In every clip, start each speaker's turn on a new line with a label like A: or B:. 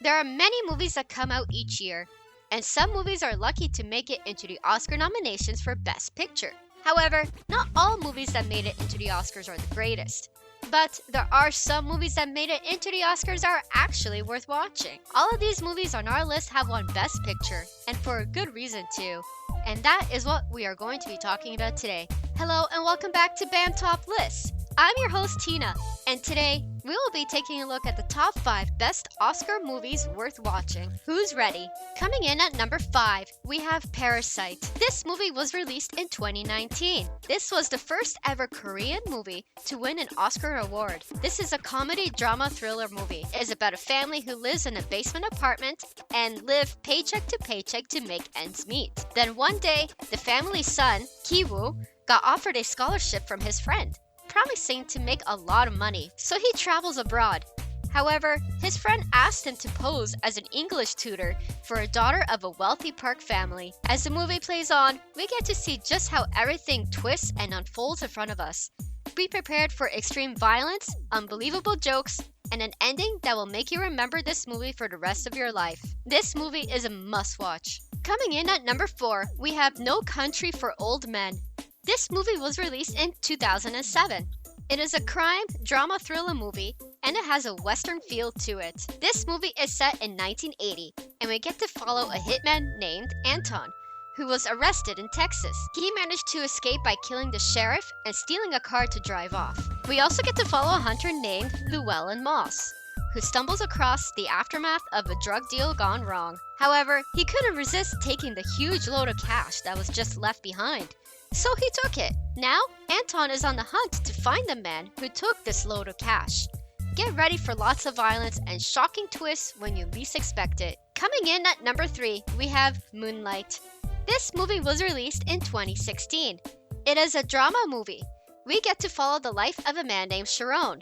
A: There are many movies that come out each year, and some movies are lucky to make it into the Oscar nominations for Best Picture. However, not all movies that made it into the Oscars are the greatest. But there are some movies that made it into the Oscars that are actually worth watching. All of these movies on our list have won Best Picture, and for a good reason too. And that is what we are going to be talking about today. Hello and welcome back to Bamtoplists. I'm your host Tina, and today we will be taking a look at the top 5 best Oscar movies worth watching. Who's ready? Coming in at number 5, we have Parasite. This movie was released in 2019. This was the first ever Korean movie to win an Oscar award. This is a comedy drama thriller movie. It is about a family who lives in a basement apartment and live paycheck to paycheck to make ends meet. Then one day, the family's son, Ki-woo, got offered a scholarship from his friend, promising to make a lot of money, so he travels abroad. However, his friend asked him to pose as an English tutor for a daughter of a wealthy Park family. As the movie plays on, we get to see just how everything twists and unfolds in front of us. Be prepared for extreme violence, unbelievable jokes, and an ending that will make you remember this movie for the rest of your life. This movie is a must-watch. Coming in at number 4, we have No Country for Old Men. This movie was released in 2007. It is a crime drama thriller movie, and it has a western feel to it. This movie is set in 1980, and we get to follow a hitman named Anton, who was arrested in Texas. He managed to escape by killing the sheriff and stealing a car to drive off. We also get to follow a hunter named Llewellyn Moss, who stumbles across the aftermath of a drug deal gone wrong. However, he couldn't resist taking the huge load of cash that was just left behind, so he took it. Now, Anton is on the hunt to find the man who took this load of cash. Get ready for lots of violence and shocking twists when you least expect it. Coming in at number 3, we have Moonlight. This movie was released in 2016. It is a drama movie. We get to follow the life of a man named Sharon.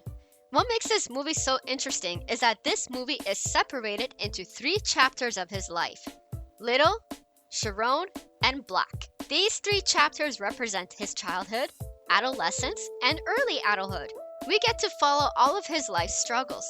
A: What makes this movie so interesting is that this movie is separated into 3 chapters of his life: Little, Sharon, and Black. These 3 chapters represent his childhood, adolescence, and early adulthood. We get to follow all of his life struggles.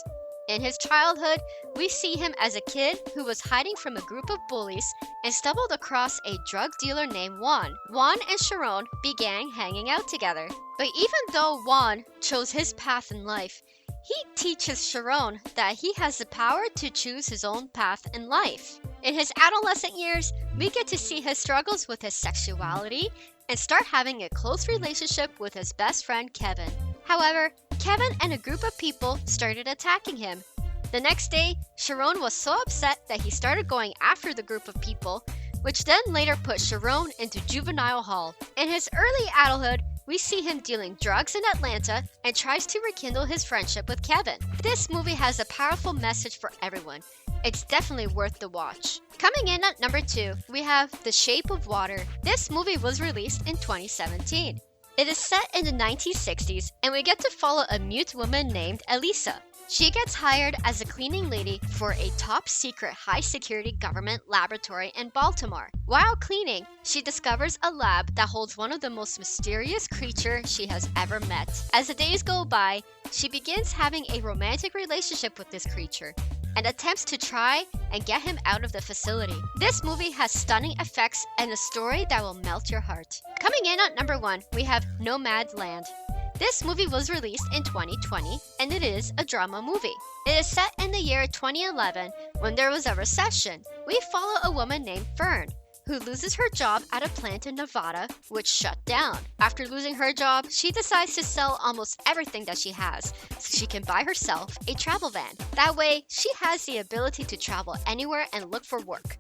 A: In his childhood, we see him as a kid who was hiding from a group of bullies and stumbled across a drug dealer named Juan. Juan and Sharon began hanging out together. But even though Juan chose his path in life, he teaches Sharon that he has the power to choose his own path in life. In his adolescent years, we get to see his struggles with his sexuality and start having a close relationship with his best friend Kevin. However, Kevin and a group of people started attacking him. The next day, Sharon was so upset that he started going after the group of people, which then later put Sharon into juvenile hall. In his early adulthood, we see him dealing drugs in Atlanta and tries to rekindle his friendship with Kevin. This movie has a powerful message for everyone. It's definitely worth the watch. Coming in at number 2, we have The Shape of Water. This movie was released in 2017. It is set in the 1960s, and we get to follow a mute woman named Elisa. She gets hired as a cleaning lady for a top-secret high-security government laboratory in Baltimore. While cleaning, she discovers a lab that holds one of the most mysterious creatures she has ever met. As the days go by, she begins having a romantic relationship with this creature and attempts to try and get him out of the facility. This movie has stunning effects and a story that will melt your heart. Coming in at number 1, we have Nomadland. This movie was released in 2020, and it is a drama movie. It is set in the year 2011 when there was a recession. We follow a woman named Fern, who loses her job at a plant in Nevada, which shut down. After losing her job, she decides to sell almost everything that she has so she can buy herself a travel van. That way, she has the ability to travel anywhere and look for work.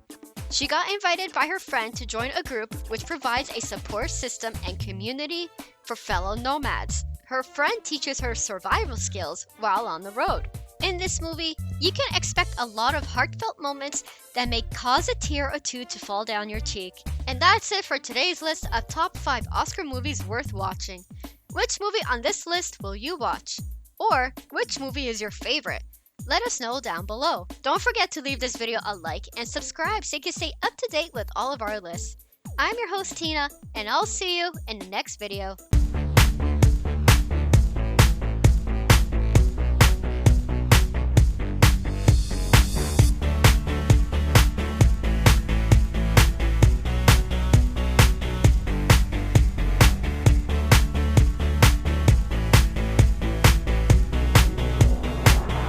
A: She got invited by her friend to join a group which provides a support system and community for fellow nomads. Her friend teaches her survival skills while on the road. In this movie, you can expect a lot of heartfelt moments that may cause a tear or two to fall down your cheek. And that's it for today's list of top 5 Oscar movies worth watching. Which movie on this list will you watch? Or which movie is your favorite? Let us know down below. Don't forget to leave this video a like and subscribe so you can stay up to date with all of our lists. I'm your host Tina, and I'll see you in the next video.